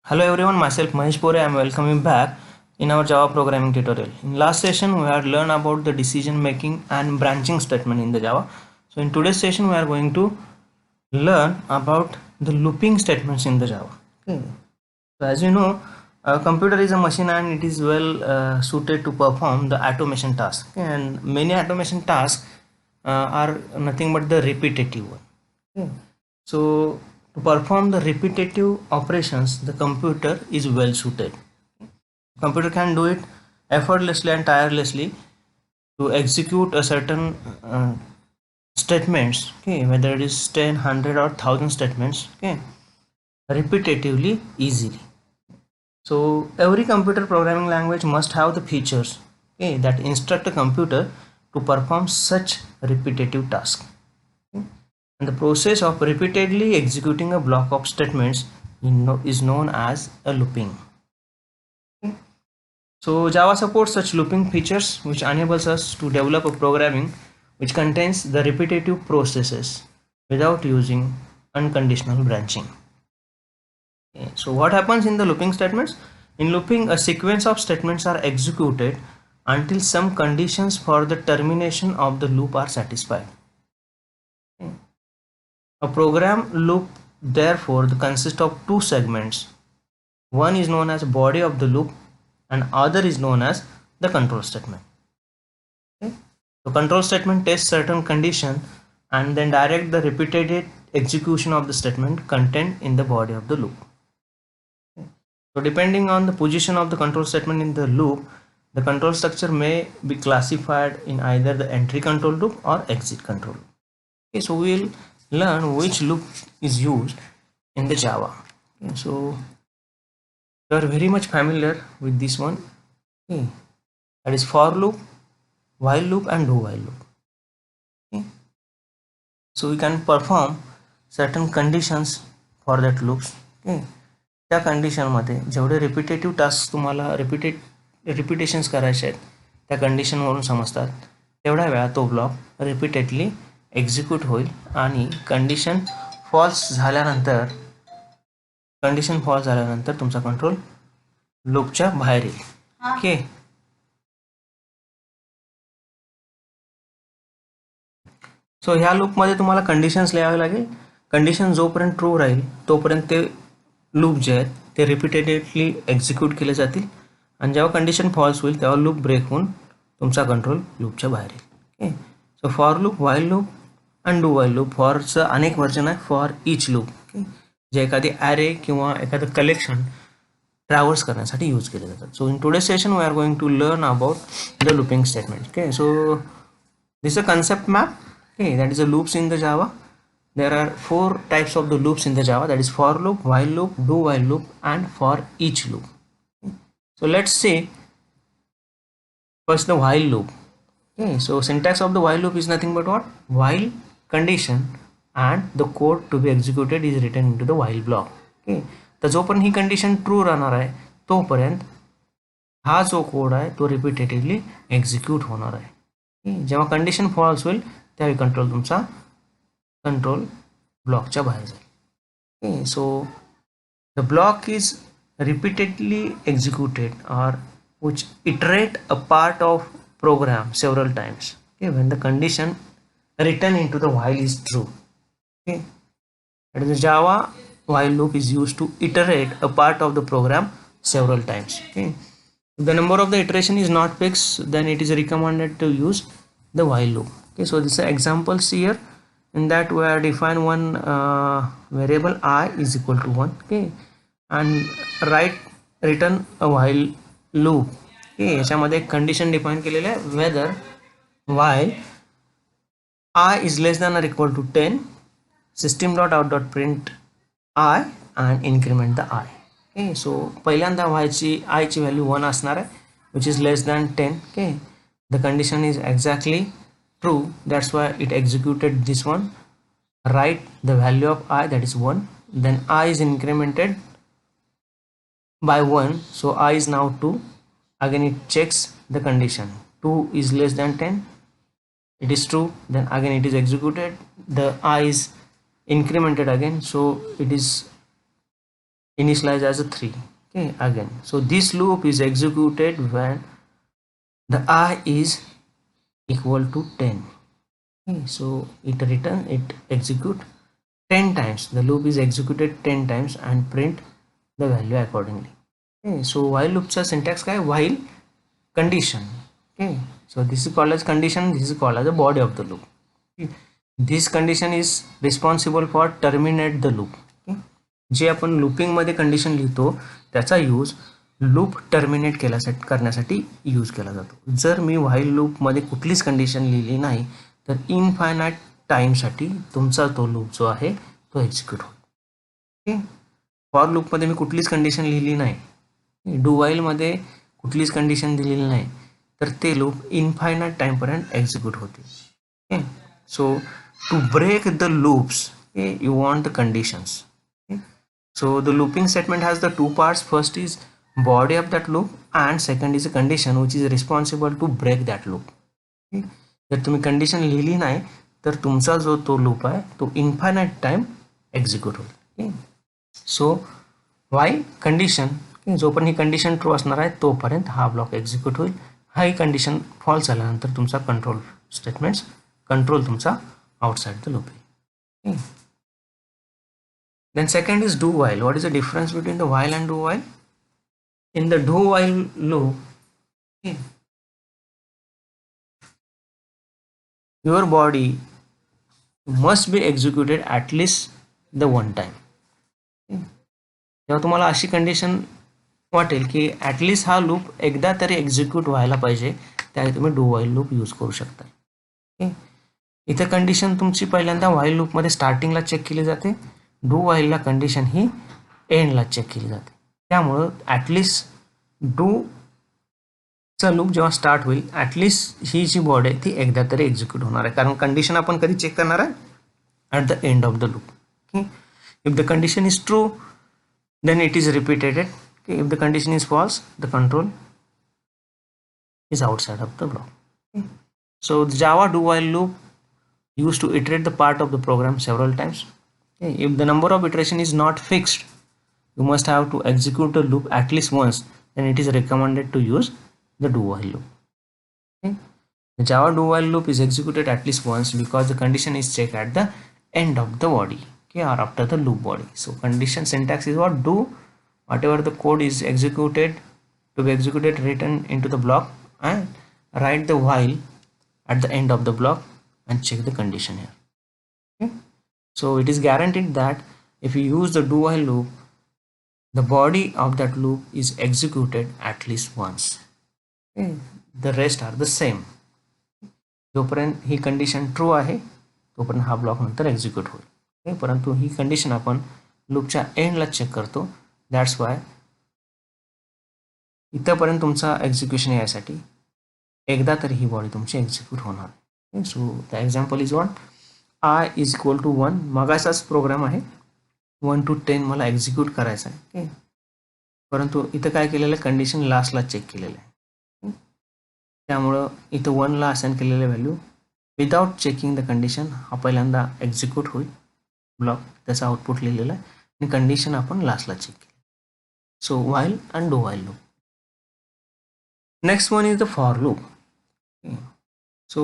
Hello everyone, myself Mahesh Pore. I am welcoming back in our Java programming tutorial. In last session, we had learned about the decision making and branching statement in the Java. So in today's session, we are going to learn about the looping statements in the Java. Okay. So as you know, a computer is a machine and it is well suited to perform the automation task. Okay. And many automation tasks are nothing but the repetitive one. Okay. So to perform the repetitive operations, the computer is well suited. Computer can do it effortlessly and tirelessly to execute a certain statements, okay, whether it is 10, 100 or 1000 statements, okay, repetitively, easily. So every computer programming language must have the features, okay, that instruct a computer to perform such repetitive tasks. Okay. And the process of repeatedly executing a block of statements is known as a looping. Okay. So Java supports such looping features which enables us to develop a programming which contains the repetitive processes without using unconditional branching. Okay. So what happens in the looping statements? In looping, a sequence of statements are executed until some conditions for the termination of the loop are satisfied. Okay. A program loop therefore consists of two segments. One is known as body of the loop and other is known as the control statement. Okay. So control statement tests certain condition and then direct the repeated execution of the statement contained in the body of the loop. Okay. So depending on the position of the control statement in the loop, the control structure may be classified in either the entry control loop or exit control loop. Okay, so we'll learn which loop is used in the Java. Okay, so you are very much familiar with this one. Okay, that is for loop, while loop and do while loop. Okay. So we can perform certain conditions for that loops. Okay. त्या कंडिशनमध्ये जेवढे repetitive task तुम्हाला repetitions करायचे आहेत त्या कंडिशनवरून समजतात तेवढ्या वेळा तो ब्लॉक रिपीटेडली एक्झिक्यूट होईल आणि कंडिशन फॉल्स झाल्यानंतर तुमचा कंट्रोल लूपच्या बाहेर येईल. ओके. सो ह्या लूपमध्ये तुम्हाला कंडिशन्स लिहावे लागेल. कंडिशन जोपर्यंत ट्रू राहील तोपर्यंत ते लूप जे आहेत ते रिपीटेडली एक्झिक्यूट केले जातील आणि जेव्हा कंडिशन फॉल्स होईल तेव्हा लूप ब्रेक होऊन तुमचा कंट्रोल लूपच्या बाहेर येईल. Okay. So for loop, while loop and do while loop. फॉरचं अनेक वर्जन आहे. फॉर इच लूप, ओके, जे एखादी ॲरे किंवा एखादं कलेक्शन ट्रॅव्हर्स करण्यासाठी यूज केले जातात. So in today session we are going to learn about the looping statement. Okay. So this a concept map. Okay, that is the loops in the Java. There are 4 types of the loops in the Java, that is for loop, while loop, do while loop and for each loop. Okay. So let's see first the while loop. Okay, so syntax of the while loop is nothing but what? While condition and the code to be executed is written into the while block. Okay, तर जोपर्यंत ही condition true राहणार आहे तोपर्यंत हा जो code आहे तो रिपीटेटिव्हली execute होणार आहे. जेव्हा कंडिशन फॉल्स होईल त्यावेळी कंट्रोल तुमचा कंट्रोल ब्लॉकच्या बाहेर जाईल. Okay. So the block is repeatedly executed or which iterate a part of program several times, okay, when the condition written into the while is true. Okay, that is the Java while loop is used to iterate a part of the program several times. Okay, the number of the iteration is not fixed, then it is recommended to use the while loop. Okay, so this is examples here. In that we are define one variable I is equal to 1, okay, and return a while loop. Okay, याच्यामध्ये एक condition define केलेलं आहे, weather while I is less than or equal to 10 system.out.print I and increment the I. Okay, so पहिल्यांदा y ची I ची value 1 असणार आहे which is less than 10. Okay, the condition is exactly true, that's why it executed this one. Write the value of I, that is 1, then I is incremented by 1, so I is now 2. Again it checks the condition, 2 is less than 10, it is true, then again it is executed, the I is incremented again, so it is initialize as a 3. Okay, again, so this loop is executed when the I is equal to 10. Okay, so it execute 10 times, the loop is executed 10 times and print the value accordingly. Okay, so while loopचा syntax काय, while condition. Okay, so this is called as condition, this is called as the body of the loop. Okay. This condition is responsible for terminate the loop. Okay. जे आपण looping मध्ये condition लिहितो त्याचा use loop terminate करण्यासाठी use केला जातो. जर मी while loop मध्ये कुठलीच कंडिशन लिहिली नाही तर इनफायनाइट टाइमसाठी तुमचा तो लूप जो आहे तो एक्झिक्यूट होईल. ओके, फॉर लूपमध्ये मी कुठलीच कंडिशन लिहिली नाही, डू व्हाईलमध्ये कुठलीच कंडिशन दिलेली नाही, तर ते लूप इनफायनाइट टाइमपर्यंत एक्झिक्यूट होतील. Okay, so to break the loops you want the conditions. Okay. So the looping statement has the two parts. First is body of that loop and second is a condition which is responsible to break that loop. Okay. जर तुम्ही condition लिहिली नाही तर तुमचा जो तो loop आहे तो इन्फायनाइट टाइम एक्झिक्यूट होईल. सो वाई कंडिशन, जोपर्यंत ही कंडिशन ट्रू असणार आहे तोपर्यंत हा ब्लॉक एक्झिक्यूट होईल. हा ही कंडिशन फॉल्स झाल्यानंतर तुमचा कंट्रोल स्टेटमेंट्स कंट्रोल तुमचा आउटसाइड द लूप आहे. Then second is do while. What is the difference between the while and do while? In the do while loop, okay, your body must be executed at least the one time. Okay. जेव्हा तुम्हाला अशी condition वाटेल की at least हा loop एकदा तरी execute व्हायला पाहिजे त्यावेळी तुम्ही डू व्हाईल लूप यूज करू शकता. ओके, इथं कंडिशन तुमची पहिल्यांदा व्हाईल लूपमध्ये स्टार्टिंगला चेक केली जाते, डू व्हाईलला कंडिशन ही एंडला चेक केली जाते. त्यामुळं ॲटलिस्ट डूचा लूप जेव्हा स्टार्ट होईल ॲटलिस्ट ही जी बॉडी आहे ती एकदा तरी एक्झिक्यूट होणार आहे, कारण कंडिशन आपण कधी चेक करणार आहे at the end of the loop. Okay, if the condition is true then it is repeated. Okay, if the condition is false the control is outside of the block. Okay. So the Java do while loop used to iterate the part of the program several times. Okay. If the number of iteration is not fixed, you must have to execute the loop at least once, then it is recommended to use the do while loop. Okay. The Java do while loop is executed at least once because the condition is checked at the end of the body. Okay, or after the loop body. So condition syntax is what, do whatever the code is executed to be executed written into the block and write the while at the end of the block and check the condition here. Okay, so it is guaranteed that if you use the do while loop the body of that loop is executed at least once. Okay, the rest are the same. जोपर्यंत ही condition true आहे तोपर्यंत हा block नंतर execute होईल. परंतु ही condition आपण लूपच्या एंडला check करतो. दॅट्स वाय इथंपर्यंत तुमचा एक्झिक्युशन यासाठी एकदा तरी ही बॉडी तुमची एक्झिक्यूट होणार. So the example is one, I is equal to 1. मगाचाच प्रोग्राम आहे, 1 to 10 मला एक्झिक्यूट करायचा आहे. ओके, परंतु इथं काय केलेलं आहे, कंडिशन लास्टला चेक केलेलं आहे. त्यामुळं इथं 1ला असाइन केलेलं value without checking the condition हा पहिल्यांदा एक्झिक्यूट होईल. ब्लॉक त्याचा आउटपुट लिहिलेला आहे आणि कंडिशन आपण लास्टला चेक केली. So while and do while loop. Next one is the for loop. So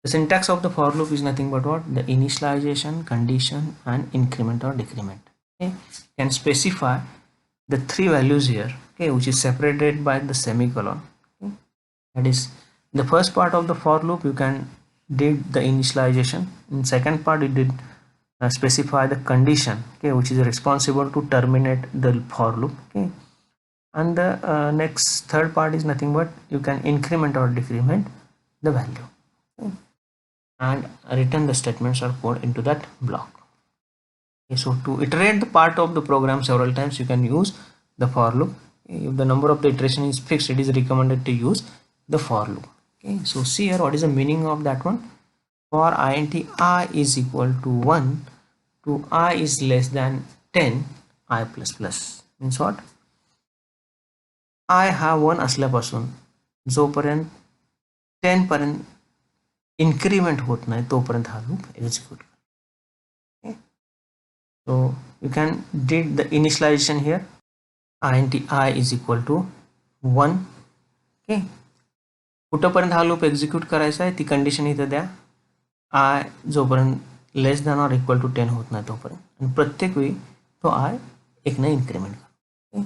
the syntax of the for loop is nothing but what, the initialization, condition and increment or decrement. Okay, can specify the 3 values here, okay, which is separated by the semicolon. Okay, that is the first part of the for loop you can did the initialization. In second part you did specify the condition, okay, which is responsible to terminate the for loop. Okay, and the next third part is nothing but you can increment or decrement the value, okay, and return the statements or code into that block. Okay, so to iterate the part of the program several times you can use the for loop. Okay, if the number of the iteration is fixed it is recommended to use the for loop. Okay, so see here what is the meaning of that one. For int I is equal to 1 to I is less than 10 I plus plus means what, I हा 1 असल्यापासून जोपर्यंत 10 पर्यंत increment होत नाही तोपर्यंत हा loop execute. Okay, so you can did the initialization here, int I is equal to 1. Okay, कुठंपर्यंत हा loop execute करायचा आहे ती कंडिशन इथं द्या, आय जोपर्यंत less than or equal to 10 होत नाही तोपर्यंत, आणि प्रत्येक वेळी तो आय एकनं इन्क्रीमेंट करा.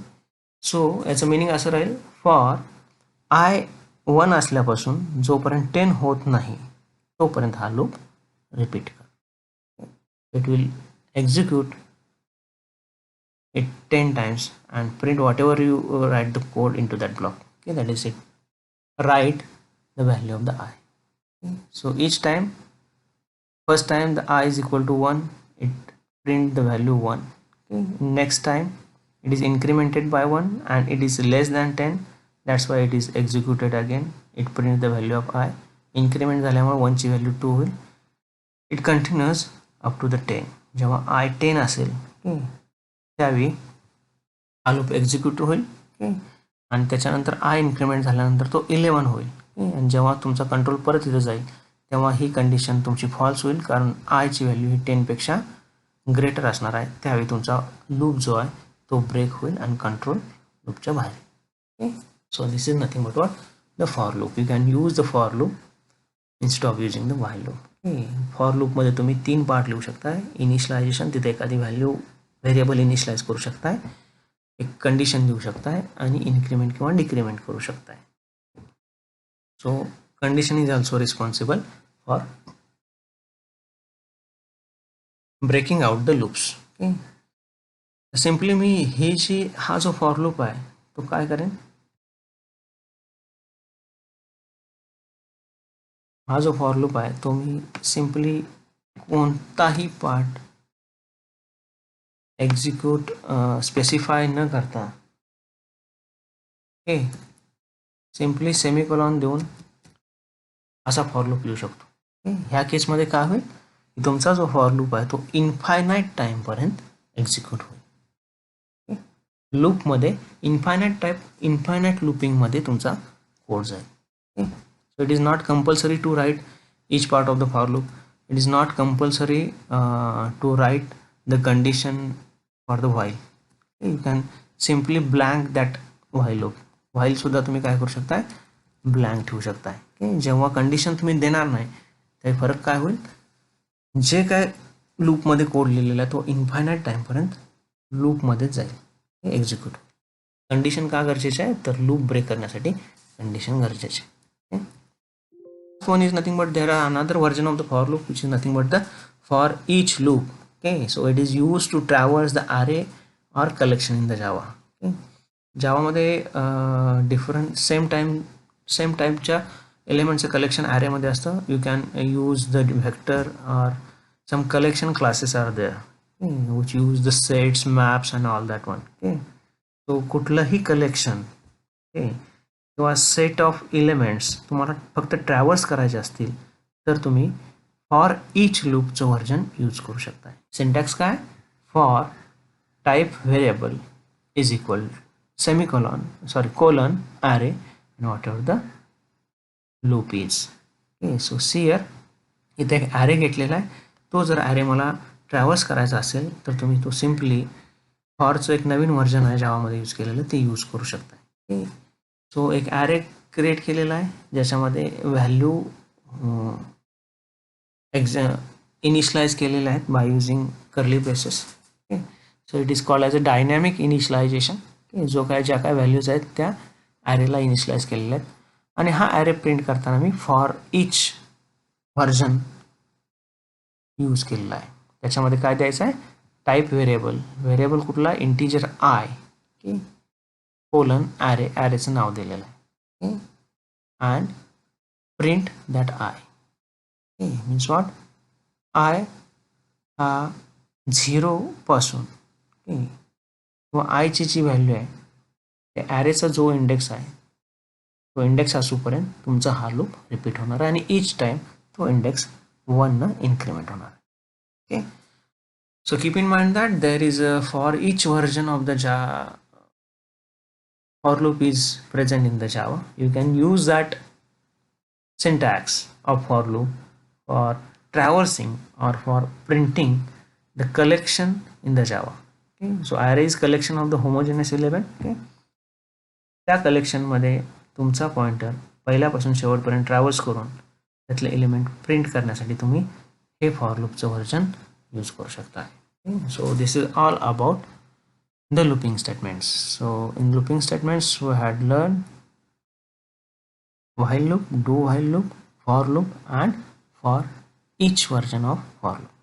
सो याचं मिनिंग असं राहील, फॉर आय 1 असल्यापासून जोपर्यंत 10 होत नाही तोपर्यंत हा लूप रिपीट कर. It will execute it 10 times and print whatever you write the code into that block. Okay, that is it. Write the value of the I. Okay. So each time, first time the I is equal to 1, it print the value 1. Okay. Next time it is incremented by 1 and it is less than 10, that's why it is executed again, it print the value of I. Increment झाल्यामुळे 1 ची value 2 होईल. It continues up to the 10. जेव्हा I 10 असेल, okay, त्यावेळी हा loop execute होईल. Okay, आणि त्याच्यानंतर आय इन्क्रीमेंट झाल्यानंतर तो 11 होईल. आणि जेव्हा तुमचा कंट्रोल परत इथं जाईल तेव्हा ही कंडिशन तुमची फॉल्स होईल, कारण आयची व्हॅल्यू ही 10पेक्षा ग्रेटर असणार आहे. त्यावेळी तुमचा लूप जो आहे तो ब्रेक होईल आणि कंट्रोल लूपच्या बाहेर. Okay, so this is nothing but what the for loop. You can use the for loop instead of using the while loop. For लूपमध्ये तुम्ही 3 पार्ट लिहू शकता. इनिशियलायझेशन, तिथे एखादी व्हॅल्यू व्हेरिएबल इनिशियलाइज करू शकताय, एक कंडिशन देऊ शकताय आणि इन्क्रीमेंट किंवा डिक्रीमेंट करू शकताय. So condition is also responsible for breaking out the loops. Okay, simply मी हा जो फॉर लूप आहे तो काय करेन, हा जो फॉर लूप आहे तो मी सिम्पली कोणताही पार्ट एक्झिक्यूट स्पेसिफाय न करता, ओके, सिम्पली सेमिकोलॉन देऊन असा फॉर लूप लिहू शकतो. ह्या केसमध्ये काय होईल, तुमचा जो फॉर लूप आहे तो इन्फायनाईट टाईमपर्यंत एक्झिक्यूट होईल. लूपमध्ये इन्फायनाईट लूपिंगमध्ये तुमचा कोड जाईल. So it is not compulsory to write each part of the for loop. It is not compulsory to write the condition for the while. You can simply blank that while loop. while सुद्धा तुम्ही काय करू शकताय, blank ठेवू शकताय. जेव्हा condition तुम्ही देणार नाही ते फरक काय होईल, जे काय लूपमध्ये कोड लिहिलेला आहे तो इन्फायनाईट टाईमपर्यंत लूपमध्येच जाईल, एक्झिक्यूट. कंडिशन का गरजेचे आहे, तर लूप ब्रेक करण्यासाठी कंडिशन गरजेचे. One is nothing but there are another version of the for loop which is nothing but the for each loop. Okay, so it is used to traverse the array or collection in the Java. Okay, Java मध्ये different same typeच्या elements collection array मध्ये असतं. You can use the vector or some collection classes are there, which use the sets, maps and all that one. Okay, so कुठलंही collection, okay, किंवा set of elements तुम्हाला फक्त traverse करायचे असतील तर तुम्ही फॉर इच लूपचं व्हर्जन यूज करू शकता. सिंटॅक्स काय, for type variable is equal colon array and whatever the loop is. Okay, so सियर इथे एक ॲरे घेतलेला आहे. तो जर ॲरे मला ट्रॅव्हर्स करायचा असेल तर तुम्ही तो सिम्पली फॉरचं एक नवीन व्हर्जन आहे जावामध्ये यूज केलेलं ते यूज करू शकता. ओके, सो एक ॲरे क्रिएट केलेला आहे ज्याच्यामध्ये व्हॅल्यू इनिशियलाइज केलेल्या आहेत by using curly braces. Okay, so it is called as a dynamic initialisation. जो काय ज्या काय व्हॅल्यूज आहेत त्या ॲरेला इनिशियलाइज केलेल्या आहेत. आणि हा ॲरे प्रिंट करताना मी फॉर इच व्हर्जन यूज केलेला आहे. त्याच्यामध्ये काय द्यायचं आहे, टाईप व्हेरिएबल कुठला, इंटिजर आय, ओके, कोलन ॲरेचं नाव दिलेलं आहे. And print that I. Means what, I हा 0 पासून किंवा आयची जी व्हॅल्यू आहे त्या ॲरेचा जो इंडेक्स आहे तो इंडेक्स असूपर्यंत तुमचा हा लूप रिपीट होणार आहे आणि इच टाईम तो इंडेक्स 1 इन्क्रीमेंट होणार. Okay, so keep in mind that there is for each version of the for loop is present in the Java. You can use that syntax of for loop for traversing or for printing the collection in the Java. So array is collection of the homogeneous element. त्या कलेक्शनमध्ये तुमचा pointer पहिल्यापासून शेवटपर्यंत travels करून त्यातले element print करण्यासाठी तुम्ही हे for लूपचं version use करू शकता. So this is all about the looping statements. So in looping statements we had learned while loop, do while loop, for loop, and for each version of for loop.